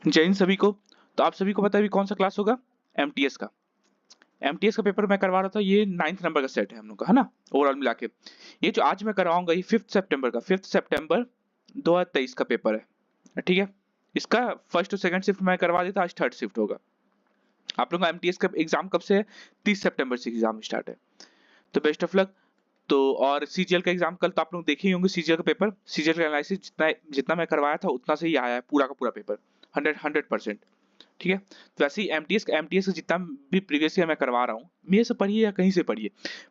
जय हिंद सभी को। तो आप सभी को पता है अभी कौन सा क्लास होगा? एमटीएस का। एमटीएस का पेपर मैं करवा रहा था, ये 9th नंबर का सेट है हम लोग का, है ना, ओवरऑल मिला के। ये जो आज मैं करवाऊंगा ये 5 सितंबर 2023 का पेपर है, ठीक है। इसका फर्स्ट और सेकंड शिफ्ट मैं करवा देता, आज थर्ड शिफ्ट होगा। आप लोगों का एमटीएस का एग्जाम कब से है? 30 सितंबर से एग्जाम स्टार्ट है। तो बेस्ट ऑफ लक। तो और सीजीएल का एग्जाम कल तो आप लोग देखे ही होंगे। सीजीएल का पेपर, सीजीएल का एनालिसिस जितना जितना मैं करवाया था उतना से ही आया है, पूरा का पूरा पेपर 100%। ठीक है। तो वैसे ही एमटीएस का जितना भी प्रीवियस ईयर मैं करवा रहा हूँ, मेरे से पढ़िए या कहीं से पढ़िए,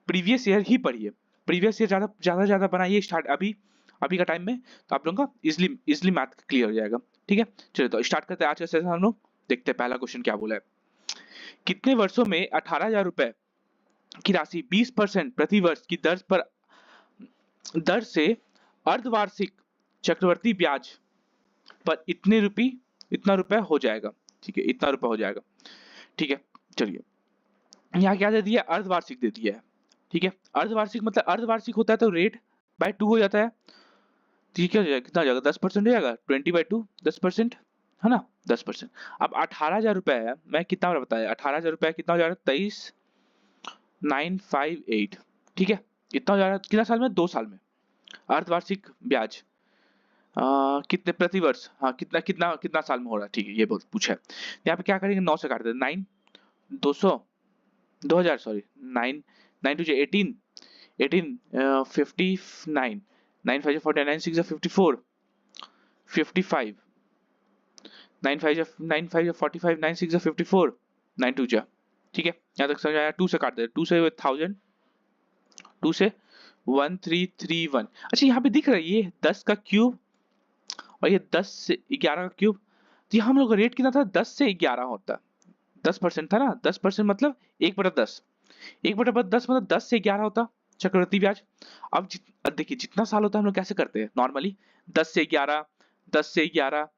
प्रीवियस ईयर ही पढ़िए। प्रीवियस ईयर ज्यादा बनाइए स्टार्ट अभी अभी का टाइम में, तो आप लोगों का इजिली मैथ क्लियर हो जाएगा। ठीक है। चलिए तो स्टार्ट करते हैं आज का सेशन हम लोग। देखते हैं पहला क्वेश्चन क्या बोला है। कितने वर्षों में 18,000 रुपए की राशि 20% प्रति वर्ष की दर से अर्धवार्षिक चक्रवर्ती ब्याज पर इतना रुपए हो जाएगा। ठीक है, इतना रुपए हो जाएगा। ठीक है। चलिए, यहाँ क्या दे दिया? अर्धवार्षिक दे दिया है। ठीक है। अर्धवार्षिक मतलब अर्धवार्षिक होता है तो रेट बाय 2 हो जाता है। ठीक है, कितना हो जाएगा? 10% हो जाएगा। 20/2 10%, है ना, 10%। अब 18,000 रुपए है, मैं कितना बताया? 18,000 रुपए कितना हो जाएगा? 23,958। ठीक है, इतना हो जाएगा कितना साल में? 2 साल में। अर्धवार्षिक ब्याज कितने प्रति वर्ष, हाँ, कितना कितना कितना साल में हो रहा है? ठीक है, ये बहुत पूछा है। यहाँ पे क्या करेंगे? 9 से काट देते, 9 200 2000 सॉरी, 9 9 टू 18 18 59 9 5 49 9 6 54 55 9 5 9 5 45 9 6 54 9 2 जा। ठीक है, यहाँ तक समझ आया? 2 से काट देते, 2 से 1000, 2 से 1331। अच्छा, यहाँ पे दिख रहा है ये 10 का क्यूब और ये 10 से 11 का क्यूब। तो यहाँ हम लोग का रेट कितना था? 10 से 11 होता, 10% था ना। 10% मतलब 1/10, 1/10 मतलब 10 से 11 होता चक्रवृद्धि ब्याज। अब देखिए जितना साल होता है हम लोग कैसे करते हैं नॉर्मली? 10 से 11, 10 से 11,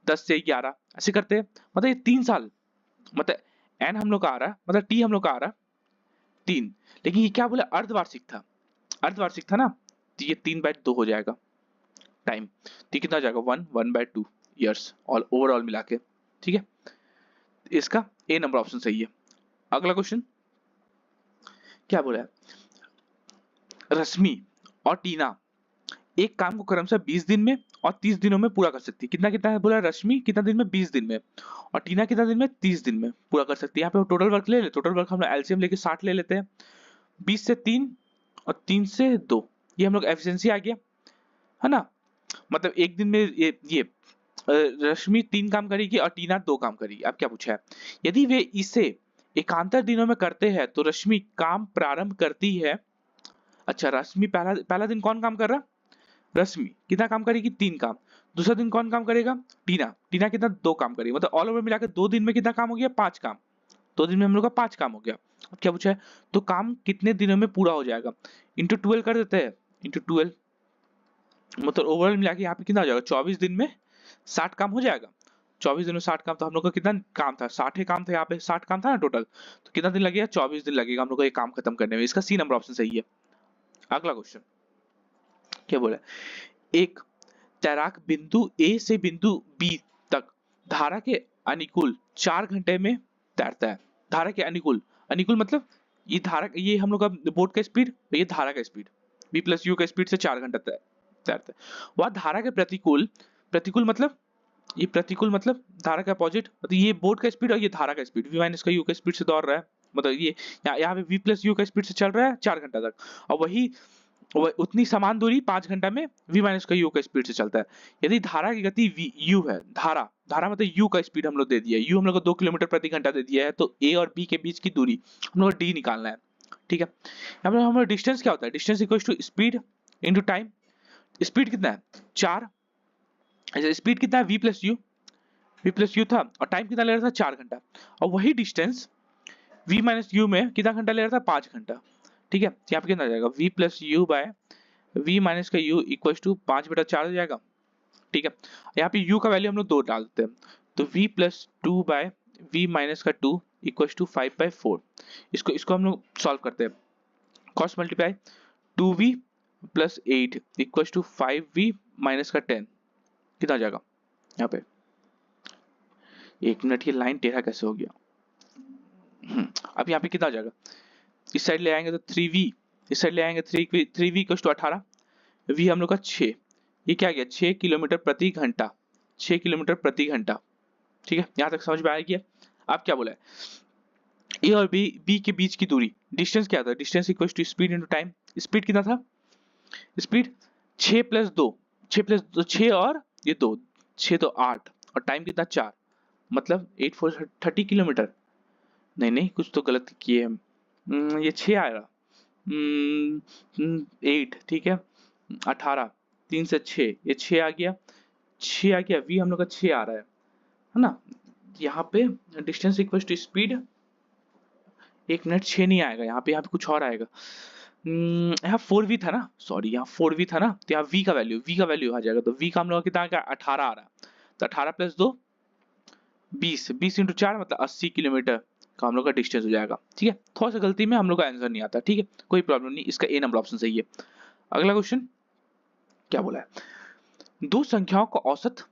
10 से 11 ऐसे करते हैं। मतलब ये 3 साल, मतलब एन हम लोग का आ रहा, मतलब टी हम लोग का आ रहा 3। लेकिन ये क्या बोला? अर्धवार्षिक था, अर्धवार्षिक था ना, तो ये 3/2 हो जाएगा टाइम। तो कितना हो जाएगा? 1/2 ईयर्स ऑल ओवरऑल मिला के। ठीक है, इसका ए नंबर ऑप्शन सही है। अगला क्वेश्चन क्या बोला है? रश्मि और टीना एक काम को क्रमशः 20 दिन में और 30 दिनों में पूरा कर सकती है। कितना कितना है बोला? रश्मि कितना दिन में? 20 दिन में। और टीना कितना दिन में? 30 दिन में पूरा कर सकती है। यहाँ पे टोटल वर्क ले ले, टोटल वर्क हम लोग एलसीएम लेके 60 ले लेते हैं। 20 से 3 और 3 से 2, ये हम लोग एफिशिएंसी आ गया, है ना। मतलब एक दिन में रश्मि 3 काम करेगी और टीना 2 काम करेगी। अब क्या पूछा है? यदि वे इसे एकांतर दिनों में करते हैं तो रश्मि काम प्रारंभ करती है। अच्छा, रश्मि पहला पहला दिन कौन काम कर रहा? रश्मि कितना काम करेगी? 3 काम। दूसरा दिन कौन काम करेगा? टीना। टीना कितना? 2 काम करेगी। मतलब ऑल ओवर मिलाकर 2 दिन में कितना काम हो गया? 5 काम। 2 दिन में हम लोग का 5 काम हो गया। अब क्या पूछा है? तो काम कितने दिनों में पूरा हो जाएगा? इंटू 12 कर देते हैं, इंटू 12, मतलब ओवरऑल मिला के यहाँ पे कितना हो जाएगा? 24 दिन में 60 काम हो जाएगा। 24 दिन में 60 काम, तो हम लोग का कितना काम था? 60 ही काम था, यहाँ पे 60 काम था ना टोटल। तो कितना दिन लगेगा? 24 दिन लगेगा हम लोग को ये काम खत्म करने में। इसका सी नंबर ऑप्शन सही है। अगला क्वेश्चन क्या बोला? एक तैराक बिंदु ए से बिंदु बी तक धारा के अनुकूल 4 घंटे में तैरता है। धारा के अनुकूल, अनुकूल मतलब ये धारा, ये हम लोग का बोट का स्पीड, ये धारा का स्पीड, बी प्लस यू का स्पीड से 4 घंटा तैरता है। वह धारा के प्रतिकूल, प्रतिकूल मतलब ये प्रतिकूल मतलब धारा का अपोजिट, मतलब ये बोट का स्पीड और ये धारा का स्पीड v माइनस का यू का स्पीड से दौड़ रहा है। मतलब ये यहाँ पे v प्लस यू का स्पीड से चल रहा है 4 घंटा तक, और वही उतनी समान दूरी 5 घंटा में v माइनस का u का स्पीड से चलता है। यदि धारा की गति u है, धारा धारा मतलब u का स्पीड हम लोग दे दिया है, u हम लोग को 2 किलोमीटर प्रति घंटा दे दिया है, तो a और b के बीच की दूरी हम लोग को d निकालना है। ठीक है, यहाँ पर हमारा डिस्टेंस क्या होता है? Distance equals to speed into time. Speed कितना है? 4। अच्छा, स्पीड कितना है? v प्लस यू था, और टाइम कितना ले रहा था? 4 घंटा। और वही डिस्टेंस v माइनस यू में कितना घंटा ले रहा था? 5 घंटा। ठीक है, यहाँ पे कितना आ जाएगा? v plus u by v minus का u इक्वल्स टू 5/4 हो जाएगा। ठीक है, यहाँ पे u का वैल्यू हम लोग 2 डालते हैं, तो v plus 2 by v minus का 2 इक्वल्स टू 5/4। इसको हम लोग सॉल्व करते हैं। Cross multiply 2v plus 8 equals to 5v minus का 10, कितना आ जाएगा यहाँ पे? एक मिनट, ये लाइन टेढ़ा कैसे हो गया? अब यहाँ पे कितना हो जाएगा? इस साइड ले आएंगे तो 3v, इस साइड ले आएंगे 3v इक्वल टू 18, v हम लोग का 6, ये क्या गया 6 किलोमीटर प्रति घंटा, 6 किलोमीटर प्रति घंटा। ठीक है, यहाँ तक समझ में आ गया। अब क्या बोला है, ए और बी के बीच की दूरी, डिस्टेंस क्या था, distance equal to speed into time. Speed कितना था, स्पीड 6 प्लस 2, 6 प्लस 2 6 और ये 2, 6 तो 8 और टाइम कितना 4, मतलब 8 4 30 किलोमीटर। नहीं नहीं, कुछ तो गलत किए हम। ये 6 आएगा, 8 ठीक है, 18 3 से 6, ये 6 आ गया, 6 आ गया, v हम लोग का 6 आ रहा है ना। यहाँ पे डिस्टेंस इक्वल टू स्पीड, एक मिनट 6 नहीं आएगा यहाँ पे कुछ और आएगा। यहाँ 4v था ना, सॉरी यहाँ 4v था ना, तो यहाँ v का वैल्यू आ जाएगा, तो v का हम लोग कितना आ गया 18 आ रहा है, तो 18 प्लस 2 20, 20 इंटू 4 मतलब 80 किलोमीटर का हम लोग का डिस्टेंस हो जाएगा। ठीक है, थोड़ा सा गलती में हम लोग का आंसर नहीं आता, ठीक है कोई प्रॉब्लम नहीं, इसका ए नंबर ऑप्शन सही है। अगला क्वेश्चन क्या बोला है, दो संख्याओं का औसत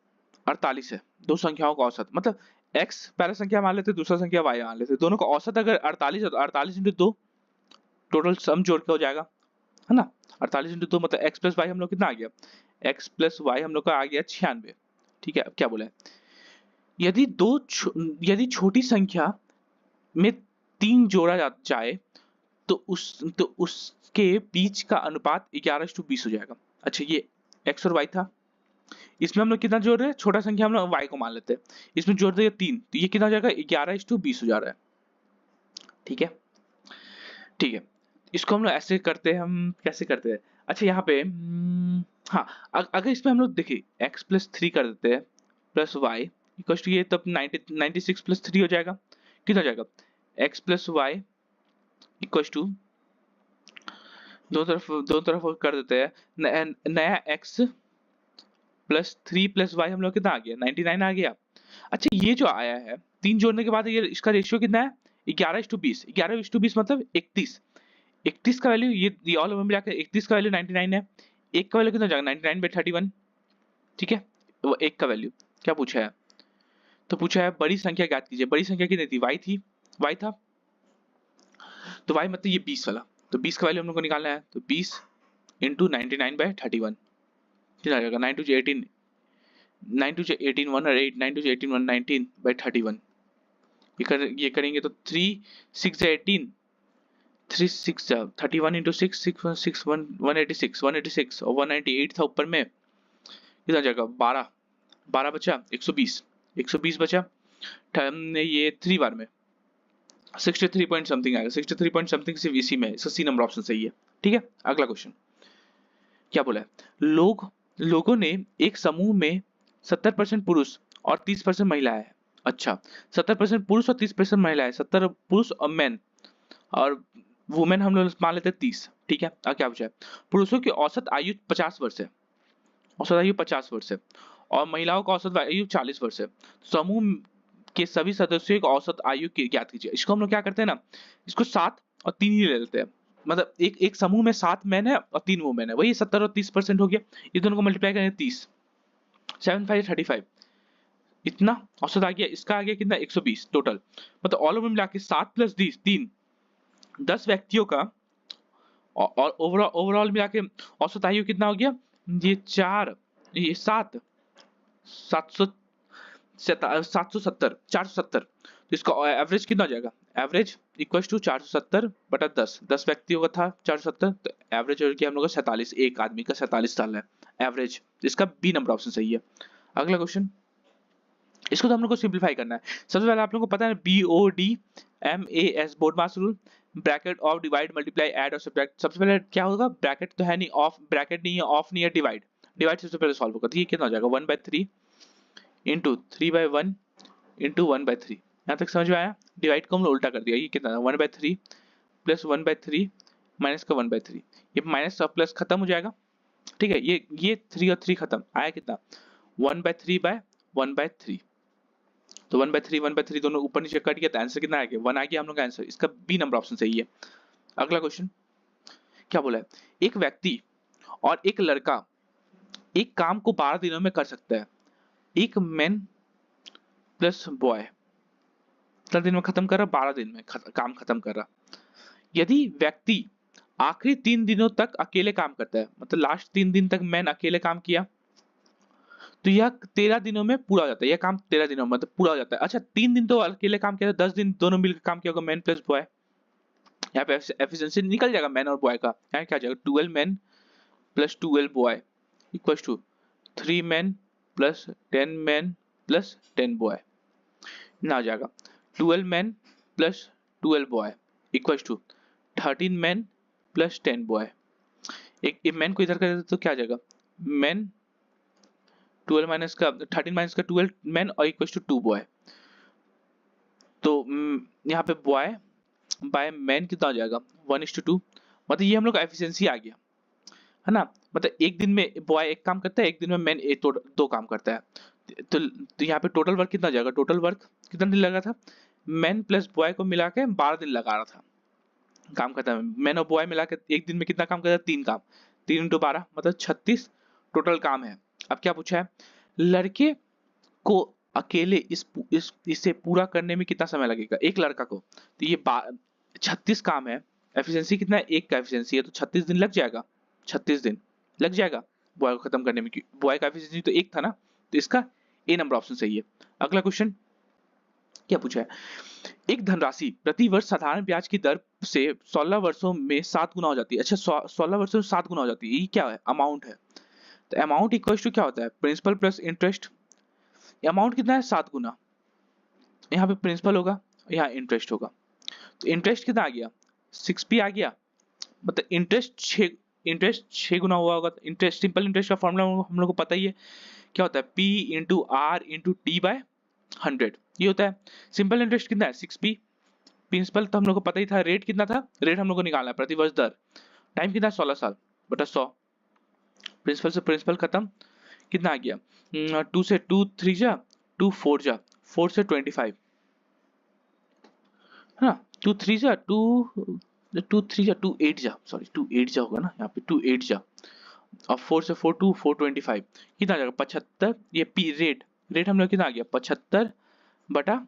48 है, दो संख्याओं का औसत मतलब x पहला संख्या मान लेते, दूसरा संख्या y मान लेते, दोनों का औसत अगर 48 है तो 48 इंटू 2 टोटल सम जोड़ के हो जाएगा, है ना। 48 इंटू 2 मतलब x प्लस वाई हम लोग कितना आ गया, x प्लस वाई हम लोग का आ गया 96। ठीक है, अब क्या बोला है, यदि छोटी संख्या में 3 जोड़ा जाए तो उसके बीच का अनुपात 11:20 हो जाएगा। अच्छा, ये x और y था, इसमें हम लोग कितना जोड़ रहे हैं, छोटा संख्या हम लोग y को मान लेते हैं, इसमें जोड़ देंगे 3, तो ये कितना हो जाएगा 11:20 हो जा रहा है। ठीक है, ठीक है, इसको हम लोग ऐसे करते हैं, हम कैसे करते हैं, अच्छा यहाँ पे हाँ, अगर इसमें हम लोग देखिए x प्लस 3 कर देते हैं प्लस वाई इक्वल टू ये, तब 96 प्लस 3 हो जाएगा, कितना हो जाएगा x plus Y equal to, दो तरफ कर देते हैं, नया x प्लस 3 प्लस वाई हम लोग कितना आ गया 99 आ गया। अच्छा, ये जो आया है 3 जोड़ने के बाद ये इसका रेशियो कितना है 11:20, 11:20 मतलब 31, 31 का वैल्यू, ये ऑल ओवर मिलाकर 31 का वैल्यू 99 है, एक का वैल्यू कितना जाएगा 99/31। ठीक है, वो एक का वैल्यू क्या पूछा है, तो पूछा है बड़ी संख्या ज्ञात कीजिए, बड़ी संख्या कितनी थी, y था, तो y मतलब ये 20 वाला, तो 20 का वैल्यू हम लोग को निकालना है, तो 20 इंटू 99/31 कितना आ जाएगा 9 2 18, 9 2 18 1 और 8, 9 2 18 1 19/31, ये करेंगे तो 3 6 18, 3 6 31 इंटू 6 6 6 186 और 198 था ऊपर में, कितना जाएगा 12, 12 बचा 120 बचा, ये 3 बार में 63 पॉइंट समथिंग आएगा, 63 पॉइंट समथिंग सिर्फ इसी में, इसका सी नंबर ऑप्शन सही है। ठीक है, अगला क्वेश्चन क्या बोला है, लोगों ने एक समूह में 70% पुरुष और 30% महिलाएं हैं। अच्छा, 70% पुरुष और 30% महिलाएं, 70 पुरुष और मेन और वुमेन हम लोग मान लेते हैं 30। ठीक है, क्या पूछा है, पुरुषों की औसत आयु 50 वर्ष है, औसत आयु 50 वर्ष है और महिलाओं का औसत आयु 40 वर्ष है, समूह के सभी सदस्यों की औसत आयु की ज्ञात कीजिए। इसको हम लोग क्या करते हैं ना, इसको 7 और 3 ही ले लेते हैं, मतलब एक समूह में 7 मैन है और 3 वुमेन है, वही 70 और 30% हो गया, ये दोनों को मल्टीप्लाई करेंगे 30, 7 5 35, इतना औसत आ गया, इसका आ गया कितना 120 टोटल, मतलब ऑल ओवर मिला के 7 प्लस 3 10 व्यक्तियों का और ओवरऑल मिला के औसत आयु कितना हो गया, ये 4 ये 7 770 470, तो इसका एवरेज कितना हो जाएगा, एवरेज इक्वल टू 470/10, 10 व्यक्तियों का था 470, तो एवरेज हो गया हम लोग का 47, एक आदमी का 47 साल है एवरेज, इसका बी नंबर ऑप्शन सही है। अगला क्वेश्चन, इसको तो हम लोग को सिंपलीफाई करना है। सबसे पहले आप लोगों को पता है BODMAS board mass rule, bracket of divide multiply add और सब्ट्रैक्ट। सबसे पहले क्या होगा, ब्रैकेट तो है नहीं, ऑफ ब्रैकेट नहीं है, ऑफ नहीं है, डिवाइड सबसे पहले सॉल्व होगा, तो ये कितना हो जाएगा 1/3 इंटू 3/1 इंटू 1/3। यहाँ तक समझ में आया, डिवाइड को हमने उल्टा कर दिया, ये कितना है 1/3 प्लस 1/3 माइनस का 1/3, ये माइनस और प्लस खत्म हो जाएगा। ठीक है, ये 3 और 3 खत्म, आया कितना 1/3/1/3, तो 1/3 दोनों ऊपर नीचे कट गया, तो आंसर कितना आ गया 1 आ गया हम लोग का आंसर, इसका बी नंबर ऑप्शन सही है। अगला क्वेश्चन क्या बोला है, एक व्यक्ति और एक लड़का एक काम को 12 दिनों में कर सकता है, एक मैन प्लस बॉय कितना दिन में खत्म कर रहा, 12 दिन में काम खत्म कर रहा। यदि व्यक्ति आखिरी 3 दिनों तक अकेले काम करता है, मतलब लास्ट 3 दिन तक मैन अकेले काम किया, तो यह 13 दिनों में पूरा हो जाता है। यह काम 13 दिनों में मतलब पूरा हो जाता है। अच्छा 3 दिन तो अकेले काम किया, 10 दिन दोनों मिलकर काम किया होगा, मैन प्लस बॉय। यहाँ पे एफिशिएंसी निकल जाएगा मैन और बॉय का। यहाँ क्या आ जाएगा, 12 man plus 12 boy equal to 3 man plus 10 man plus 10 boy. ना आ जाएगा 12 man plus 12 boy equal to 13 man plus 10 boy. एक मैन को इधर कर देते तो क्या आ जाएगा, मैन 12 माइनस का 13 माइनस का 12 मैन और इक्वल टू 2 बॉय। तो यहाँ पे बॉय बाय मैन कितना हो जाएगा, 1:2। मतलब ये हम लोग का एफिशिएंसी आ गया है ना। मतलब एक दिन में बॉय एक काम करता है, एक दिन में मैन दो काम करता है। तो यहाँ पे टोटल वर्क कितना हो जाएगा, टोटल वर्क कितना दिन लगा था, मैन प्लस बॉय को मिला के 12 दिन लगा रहा था काम करता है। मैन और बॉय मिला के एक दिन में कितना काम करता है, 3 काम, 3 इंटू 12 मतलब 36 टोटल काम है। अब क्या पूछा है, लड़के को अकेले इसे पूरा करने में कितना समय लगेगा, एक लड़का को। तो ये 36 काम है, एफिशिएंसी कितना है, एक का एफिशिएंसी है, तो 36 दिन लग जाएगा, 36 दिन लग जाएगा बॉय को खत्म करने में। बॉय का एफिशिएंसी तो एक था ना, तो इसका ए नंबर ऑप्शन सही है। अगला क्वेश्चन क्या पूछा है, एक धनराशि प्रति वर्ष साधारण ब्याज की दर से 16 वर्षों में 7 गुना हो जाती है। अच्छा 16 वर्षों में 7 गुना हो जाती है, ये क्या है, अमाउंट है। तो अमाउंट इक्वल टू क्या होता है, प्रिंसिपल प्लस इंटरेस्ट। अमाउंट कितना है, 7 गुना। यहाँ पे प्रिंसिपल होगा, यहाँ इंटरेस्ट होगा। तो इंटरेस्ट कितना आ गया, 6p आ गया। मतलब इंटरेस्ट 6 गुना हुआ होगा। इंटरेस्ट, सिंपल इंटरेस्ट का फॉर्मूला हम लोग को पता ही है, क्या होता है, p into R into T by 100, ये होता है। सिंपल इंटरेस्ट कितना है, 6p। प्रिंसिपल तो हम लोग को पता ही था, रेट कितना था, रेट हम लोग को निकालना है, प्रतिवर्ष दर। टाइम कितना, 16 साल बटा 100। प्रिंसिपल से प्रिंसिपल खत्म, कितना आ गया, 2 से 2 3 जा 2 4 जा 4 से 25 है ना, 2 3 जा 2 2 3 जा 2 8 जा, सॉरी 2 8 जा होगा ना यहाँ पे, 2 8 जा और 4 से 4 2 4 25 कितना आ जाएगा, 75। ये पी रेट हम लोग कितना आ गया, 75 बटा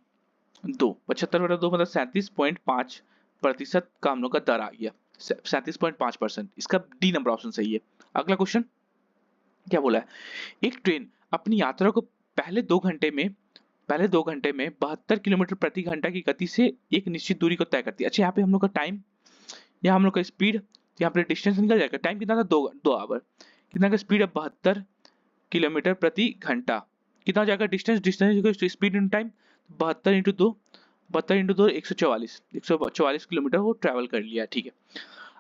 2, 75 बटा 2 मतलब 37.5% का हम लोग का दर आ गया, 37.5%। इसका डी नंबर ऑप्शन सही है। अगला क्वेश्चन क्या बोला है, एक ट्रेन अपनी यात्रा को पहले 2 घंटे में 72 किलोमीटर प्रति घंटा की गति से एक निश्चित दूरी को तय करती है। अच्छा यहाँ पे हम लोग का टाइम, यहाँ हम लोग का स्पीड, यहाँ पे डिस्टेंस निकल जाएगा। टाइम कितना था, 2 आवर। कितना का स्पीड है, 72 किलोमीटर प्रति घंटा। कितना हो जाएगा, distance speed in time, 72 into 2 144 kilometre वो ट्रैवल कर लिया, ठीक है।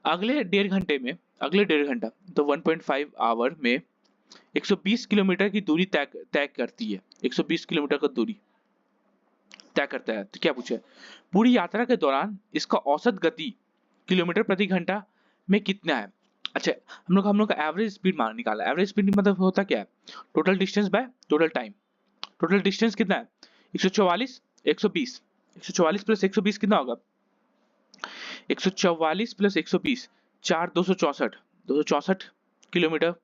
अगले डेढ़ घंटा तो 1.5 आवर में 120 किलोमीटर की दूरी तय करती है, 120 किलोमीटर का दूरी तय करता है। तो क्या पूछा है, पूरी यात्रा के दौरान इसका औसत गति किलोमीटर प्रति घंटा में कितना है। अच्छा हम लोग का एवरेज स्पीड मान निकाला। एवरेज स्पीड मतलब होता क्या है, total distance by total time. Total distance कितना है, 144 120, 144 प्लस 120 कितना होगा, 144 प्लस 120 4 264 किलोमीटर।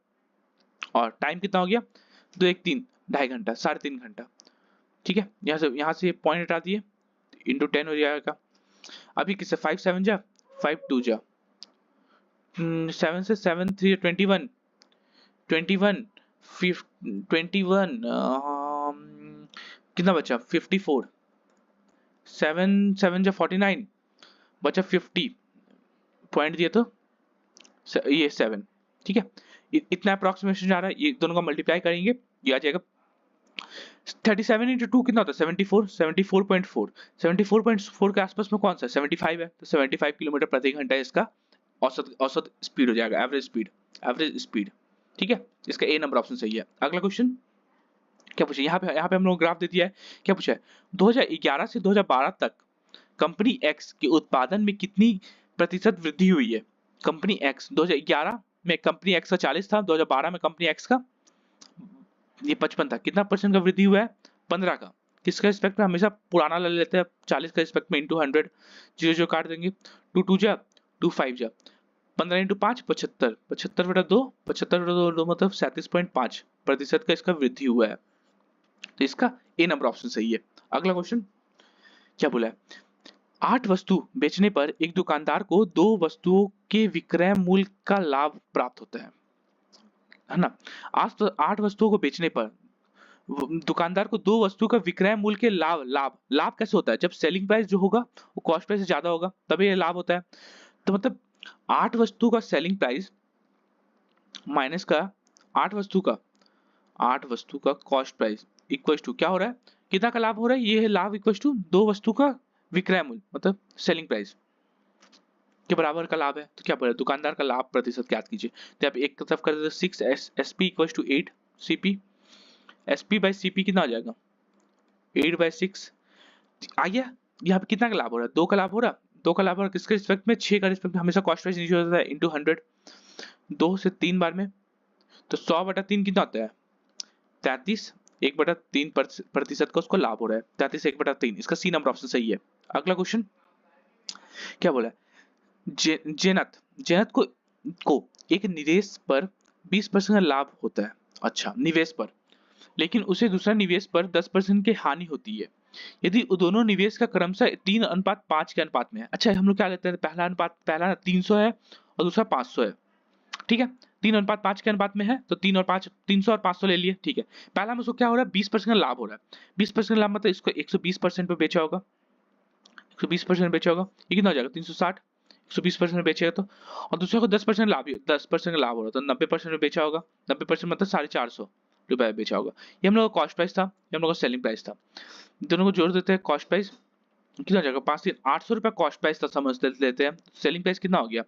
और टाइम कितना हो गया, 2 1 3 2.5 घंटा, 3.5 घंटा, ठीक है। यहाँ से पॉइंट हटा दिए, इंटू 10 हो जाएगा। अभी किससे 5 7 जा 5 2 जा 7 से 7 3 21 21 21 कितना बचा, 54, 7 7 जा 49 बचा 50, पॉइंट दिया तो ये 7, ठीक है। इतना अप्रोक्सीमेशन आ रहा है, ये दोनों का मल्टीप्लाई करेंगे ये आ जाएगा 37 इंटू 2 कितना होता है, 74 74.4 74.4 के आसपास में कौन सा 75 है, तो 75 किलोमीटर प्रति घंटा इसका औसत स्पीड हो जाएगा, एवरेज स्पीड, ठीक है। इसका ए नंबर ऑप्शन सही है। अगला क्वेश्चन क्या पूछा, यहाँ पे हम लोग ग्राफ दे दिया है। क्या पूछा है, 2011 से 2012 तक कंपनी एक्स के उत्पादन में कितनी प्रतिशत वृद्धि हुई है। कंपनी एक्स 2011 में कंपनी एक्स का 40 था, 2012 में कंपनी एक्स का ये 55 था। कितना परसेंट का वृद्धि हुआ है, 15 का। किसका रिस्पेक्ट में, हमेशा पुराना ले लेते हैं, 40 का रिस्पेक्ट में इंटू 100, जीरो काट देंगे, 2 2 जा 2 5 जा 15 इंटू 5 75, 75 बटा 2 75 बटा 2 मतलब 37.5% का इसका वृद्धि हुआ है। तो इसका ए नंबर ऑप्शन सही है। अगला क्वेश्चन क्या बोला है, 8 वस्तु बेचने पर एक दुकानदार को 2 वस्तुओं के विक्रय मूल्य का लाभ प्राप्त होता है ना। 8 वस्तुओं को बेचने पर दुकानदार को 2 वस्तु का विक्रय मूल्य के लाभ लाभ लाभ कैसे होता है, जब सेलिंग प्राइस जो होगा वो कॉस्ट प्राइस से ज्यादा होगा तभी ये लाभ होता है। तो मतलब 8 वस्तु का सेलिंग प्राइस माइनस का 8 वस्तु का 8 वस्तु का कॉस्ट प्राइस इक्वल टू क्या हो रहा है, कितना का लाभ हो रहा है, ये है लाभ इक्वल टू 2 वस्तु का विक्रय मूल्य मतलब सेलिंग प्राइस के बराबर का लाभ है। तो क्या बोला, दुकानदार का लाभ प्रतिशत ज्ञात कीजिए। तो आप एक तरफ कर देते 6 SP equal to 8 CP, SP by CP कितना आ जाएगा 8 बाई 6 आ गया। यहाँ पे कितना का लाभ हो रहा है, 2 का लाभ हो रहा है, 2 का लाभ हो रहा है किसके रिस्पेक्ट में, 6 का रिस्पेक्ट में, हमेशा कॉस्ट प्राइस नीचे होता है इंटू 100, 2 से 3 बार में, तो 100/3 कितना आता है 33, 1/3 प्रतिशत का उसको लाभ हो रहा है, 33 1/3, इसका सी नंबर ऑप्शन सही है। अगला क्वेश्चन क्या बोला है, जेनत जेनत को एक निवेश पर 20% का लाभ होता है, अच्छा निवेश पर, लेकिन उसे दूसरा निवेश पर 10% की हानि होती है यदि दोनों निवेश का क्रमशः 3:5 के अनुपात में है। अच्छा हम लोग क्या लेते हैं, पहला अनुपात, पहला 300 है और दूसरा 500 है, ठीक है 3:5 के अनुपात में है तो 3 और 5 300 और 500 ले लिए, ठीक है। पहला में उसको क्या हो रहा है 20% का लाभ हो रहा है, 20% लाभ मतलब इसको 120% पे बेचा होगा, 120% बेचा होगा, ये कितना हो जाएगा 360, 120% बेचेगा तो, और दूसरे को 10% लाभ, 10% का लाभ हो रहा है तो 90% में बेचा होगा, 90% मतलब 450 रुपए बेचा होगा। ये हम लोग का कॉस्ट प्राइस था, ये हम लोग का सेलिंग प्राइस था, दोनों को जोड़ देते हैं, कॉस्ट प्राइस कितना हो जाएगा 800 रुपए कॉस्ट प्राइस था समझ लेते हैं, सेलिंग प्राइस कितना हो गया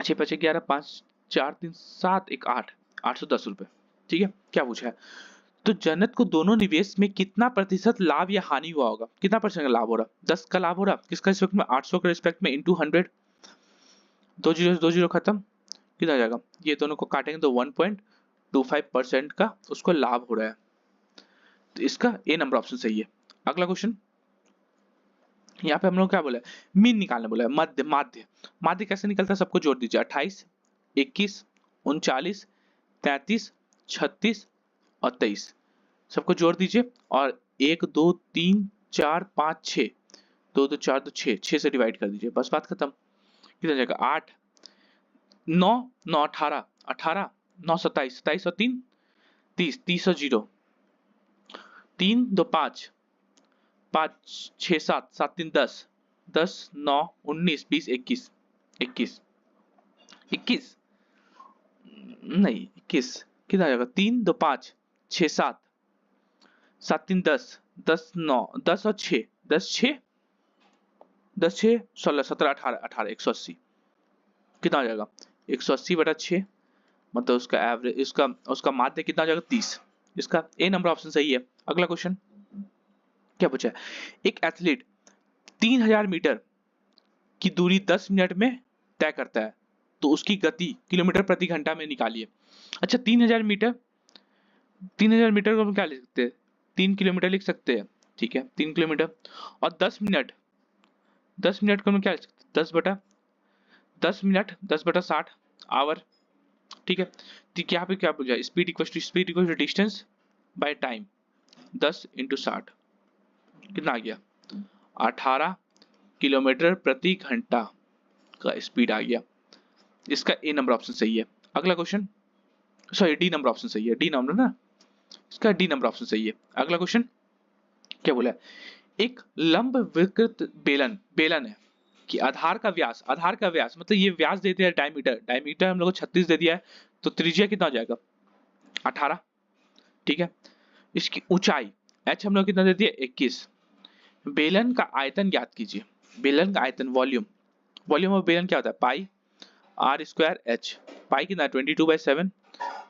6 5 11 5 4 3 7 1 8 810 रुपए, ठीक है। क्या पूछा है, तो जन्नत को दोनों निवेश में कितना प्रतिशत लाभ या हानि हुआ होगा, कितना परसेंट का लाभ हो रहा, 10 का लाभ हो रहा, किसका रिस्पेक्ट में 800 के रिस्पेक्ट में इंटू 100, 2 जीरो खत्म, कितना आ जाएगा, ये दोनों को काटेंगे तो 1.25% का उसको लाभ हो रहा है। तो इसका ए नंबर ऑप्शन सही है। अगला क्वेश्चन यहाँ पे हम लोग क्या बोला है, मीन निकालने बोला है, मध्य माध्य, माध्य कैसे निकलता है, सबको जोड़ दीजिए 28 21 39 33 36 और 23, सबको जोड़ दीजिए और 1 2 3 4 5 6, 2 2 4 2 6, 6 से डिवाइड कर दीजिए, बस बात खत्म। कितना जाएगा 8 9 9 18 18 9 27 27 और 3 30 30 और 0 3 2 5 5 6 7 7 3 10 10 9 19 20 21 21 21 नहीं 21, कितना आ जाएगा 3 2 5 6 7 7 3 10 10 9 10 और 6 10 6 10 6 16 17 18 18 180, कितना आ जाएगा 180/6, मतलब उसका एवरेज उसका उसका माध्य कितना आ जाएगा 30, इसका ए नंबर ऑप्शन सही है। अगला क्वेश्चन क्या पूछा है, एक एथलीट 3000 मीटर की दूरी 10 मिनट में तय करता है तो उसकी गति किलोमीटर प्रति घंटा में निकालिए। अच्छा 3000 मीटर, 3000 मीटर को हम क्या लिख सकते हैं 3 किलोमीटर लिख सकते हैं, ठीक है 3 किलोमीटर, और 10 मिनट, 10 मिनट को हम क्या लिख सकते हैं 10 मिनट 10/60 आवर, ठीक है। तो यहाँ पे क्या पूछा, speed equal to distance by time 10 × 60 कितना आ गया 18 किलोमीटर प्रति घंटा का स्पीड आ गया, इसका ए नंबर ऑप्शन सही है। अगला question, sorry D number option सही है, डी नंबर ना, इसका डी नंबर ऑप्शन सही है। अगला क्वेश्चन क्या बोला है, एक लंब विकृत बेलन बेलन है कि आधार का व्यास मतलब ये व्यास देते हैं डायमीटर, डायमीटर हम लोग को 36 दे दिया है तो त्रिज्या कितना हो जाएगा 18, ठीक है। इसकी ऊंचाई h हम लोग कितना दे दिया 21, बेलन का आयतन ज्ञात कीजिए, बेलन का आयतन वॉल्यूम, वॉल्यूम ऑफ बेलन क्या होता है पाई r² h, पाई कितना है 22/7,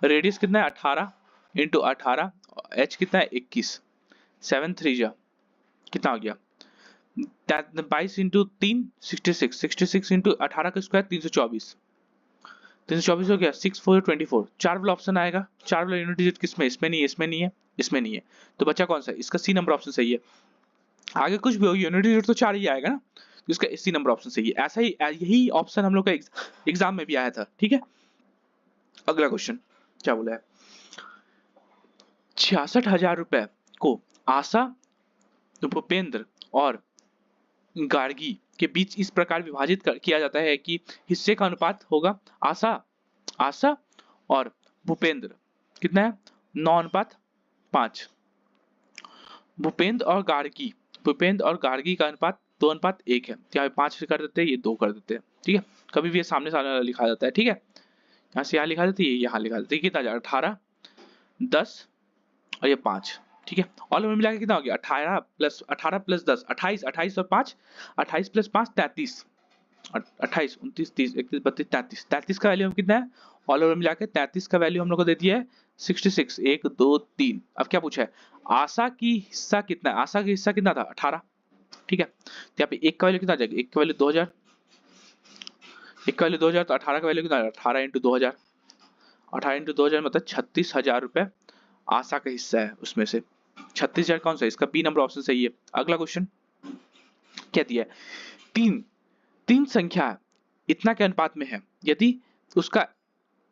रेडियस कितना है 18 × 18, h कितना है 21, 7 3 जा कितना हो गया 22 × 3 66, 66 × 18 का स्क्वायर 324, 324 हो गया, 6 4 24, 4 वाला ऑप्शन आएगा, 4 वाला यूनिट डिजिट किसमें, इसमें नहीं है, इसमें नहीं है, इसमें नहीं है, तो बचा कौन सा, इसका सी नंबर ऑप्शन सही है। आगे कुछ भी हो यूनिट डिजिट तो 4 ही आएगा ना, तो इसका सी नंबर ऑप्शन सही है। ऐसा ही यही ऑप्शन हम लोग का एग्जाम में भी आया था, ठीक है। अगला क्वेश्चन क्या बोला है, 66,000 रुपए को आशा, भूपेंद्र और गार्गी के बीच इस प्रकार विभाजित किया जाता है कि हिस्से का अनुपात होगा आशा आशा और भूपेंद्र कितना है 9:5। भूपेंद्र और गार्गी का अनुपात 2:1 है। यहाँ पे 5 कर देते हैं, ये 2 कर देते हैं। ठीक है, कभी भी ये सामने सामने लिखा जाता है। ठीक है, यहाँ से यहाँ लिखा देते हैं, यहाँ लिखा देते हैं। कितना जाएगा 18, 10 और ये 5। ठीक है, ऑल ओवर मिला के कितना हो गया 18 प्लस 10 28, 28 और 5 28 प्लस 5 33, 28 29 30 31 32 33 33 का वैल्यू हम कितना है ऑल ओवर मिला के 33 का वैल्यू हम लोग को दे दिया है 66। 1 2 3। अब क्या पूछा है आशा की हिस्सा कितना है, आशा का हिस्सा कितना था 18। ठीक है, तो यहाँ पे 1 का वैल्यू कितना आ जाएगा, 1 का वैल्यू 2000, 1 का वैल्यू 2000, तो 18 का वैल्यू कितना 18 इंटू 2000, 18 इंटू 2000 मतलब 36,000 रुपए आशा का हिस्सा है। उसमें से 36,000 कौन सा है, इसका बी नंबर ऑप्शन सही है। अगला क्वेश्चन क्या दिया है, तीन संख्या इतना के अनुपात में है, यदि उसका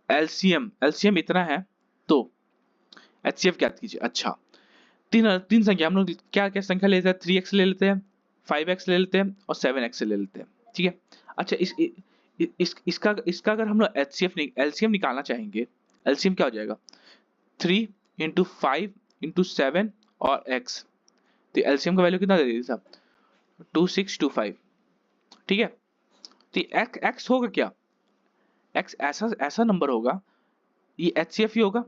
एलसीएम इतना है तो एचसीएफ ज्ञात कीजिए। अच्छा, तीन संख्या हम लोग क्या क्या संख्या लेते हैं, 3x ले लेते हैं, 5x ले लेते हैं और 7x ले लेते हैं। ठीक है, अच्छा इसका अगर हम लोग एलसीएम निकालना चाहेंगे, एलसीएम क्या हो जाएगा 3 इंटू 5 इंटू 7 और x, तो एलसीएम का वैल्यू कितना दे दिया था 2625। ठीक है, तो x होगा क्या, x ऐसा नंबर होगा, ये एचसीएफ ही होगा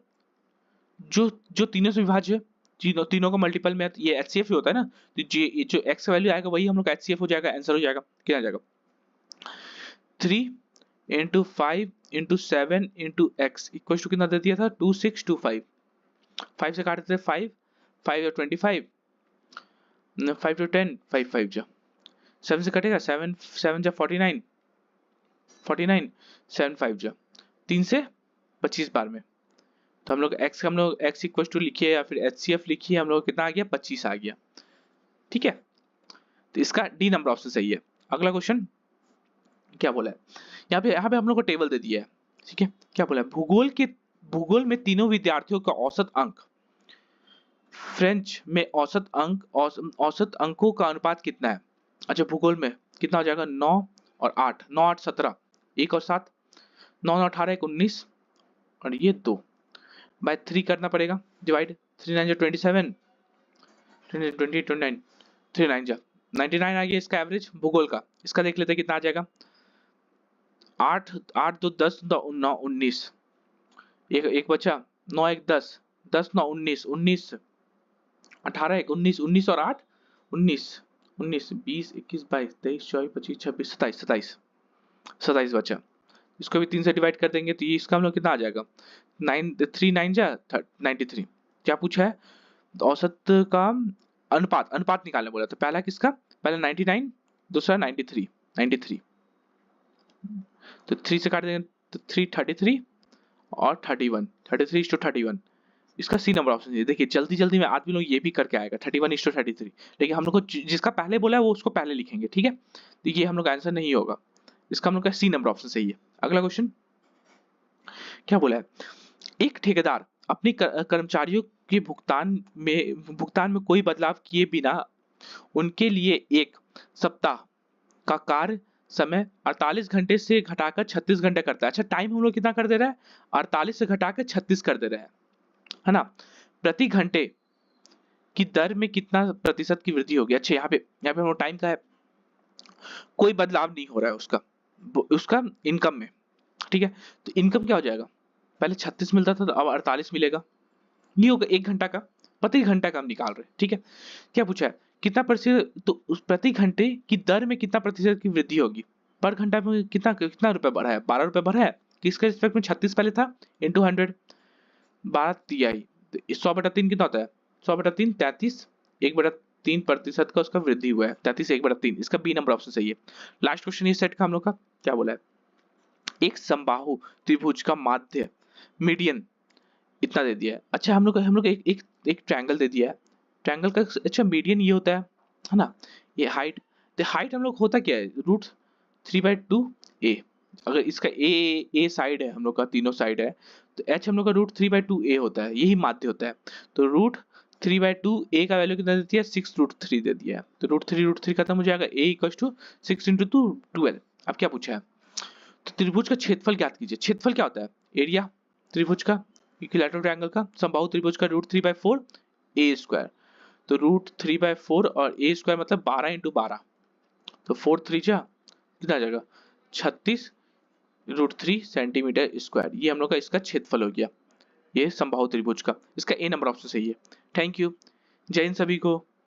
जो तीनों से विभाज्य है, तीनों का मल्टीपल में ये एचसीएफ ही होता है ना, तो जो x का वैल्यू आएगा वही हम लोग का एचसीएफ हो जाएगा। आंसर हो जाएगा क्या आ जाएगा 3 into 5 into 7 into X equal to कितना दे दिया था 2625। 5 से काट देते 5 5 25, 5 to 10 5 5 जा 7 से कटेगा 7 7 जा 49 49 7 5 जा 3 से 25 बार में, तो हम लोग x इक्वल टू लिखिए या फिर एचसीएफ लिखिए, हम लोग कितना आ गया 25 आ गया। ठीक है, तो इसका डी नंबर ऑप्शन सही है। अगला क्वेश्चन क्या बोला है, यहाँ पे हम लोग को टेबल दे दिया है। ठीक है, क्या बोला है भूगोल में तीनों विद्यार्थियों का औसत अंक, फ्रेंच में औसत अंकों का अनुपात कितना है। अच्छा, भूगोल में कितना हो जाएगा 9 और 8, 9 8 17, 1 और 7, 9 9 18 1 19 और ये 2 बाय 3 करना पड़ेगा डिवाइड, 3 9 जा 27, 20 29 3 9 जा 99 आ गया इसका एवरेज भूगोल का। इसका देख लेते हैं कितना आ जाएगा 8 8 2 10 9 19, एक बचा 9 1 10 10 9 19 19 18 1 19 19 और 8 19 19 20 21 22 23 24 25 26 27 27 बचा। इसको भी 3 से डिवाइड कर देंगे तो ये इसका हम लोग कितना आ जाएगा 3 9 जा 93। क्या पूछा है औसत का अनुपात निकालने बोला, तो पहला किसका, पहला 99, दूसरा 93 तो 3 से काट देंगे तो 3 33 और 31 33:31। इसका सी नंबर ऑप्शन है। देखिए जल्दी में आदमी लोग ये भी करके आएगा 31:33, लेकिन हम लोग को जिसका पहले बोला है वो उसको पहले लिखेंगे। ठीक है, तो ये हम लोग का आंसर नहीं होगा, इसका हम लोग का सी नंबर ऑप्शन सही है। अगला क्वेश्चन क्या बोला है, एक ठेकेदार अपने कर्मचारियों के भुगतान में कोई बदलाव किए बिना उनके लिए एक सप्ताह का कार्य समय 48 घंटे से घटाकर 36 घंटे करता है। अच्छा, टाइम हम लोग कितना कर दे रहा है 48 से घटाकर 36 कर दे रहे हैं, है ना। प्रति घंटे की दर में कितना प्रतिशत की वृद्धि होगी। अच्छा, यहाँ पे हम लोग टाइम का है, कोई बदलाव नहीं हो रहा है उसका इनकम में। ठीक है, तो इनकम क्या हो जाएगा, पहले 36 मिलता था तो अब 48 मिलेगा, ये होगा 1 घंटा का, प्रति घंटा का हम निकाल रहे हैं। ठीक है, क्या पूछा है कितना प्रतिशत, तो उस प्रति घंटे की दर में कितना प्रतिशत की वृद्धि होगी, पर घंटा में कितना रुपए बढ़ा है 12 रुपए बढ़ा है, किसके रिस्पेक्ट में 36 पहले था इंटू 100 12 तिहाई, 100/3 कितना होता है 100/3 33, 1/3 प्रतिशत का उसका वृद्धि हुआ है 33 1/3, इसका बी नंबर ऑप्शन सही है। लास्ट क्वेश्चन इस सेट का हम लोग का क्या बोला है, एक समबाहु त्रिभुज का माध्य मीडियन इतना दे दिया है। अच्छा, हम लोग एक ट्रायंगल दे दिया है, ट्रायंगल का अच्छा मीडियन ये होता है ना, ये हाइट, तो हाइट हम लोग होता क्या है √3/2a। अगर इसका ए साइड है हम लोग का, तीनों साइड है, तो एच हम लोग का √3/2 होता है, यही माध्य होता है। तो √3/2 ए का वैल्यू कितना देती है, 6√3 दे दिया है। तो √3 खत्म हो जाएगा, ए इक्वल टू 6 इंटू 2 12। अब क्या पूछा है, तो त्रिभुज का क्षेत्रफल ज्ञात कीजिए। क्षेत्रफल क्या होता है, एरिया त्रिभुज का, इक्विलैटरल ट्रायंगल का, समबाहु त्रिभुज का √3/4 ए स्क्वायर। तो √3/4 और ए स्क्वायर मतलब 12 इंटू 12, तो 4 3 जा कितना आ जाएगा 36 √3 सेंटीमीटर स्क्वायर। ये हम लोग का इसका क्षेत्रफल हो गया, ये समबाहु त्रिभुज का। इसका ए नंबर ऑप्शन सही है। थैंक यू, जय हिंद सभी को।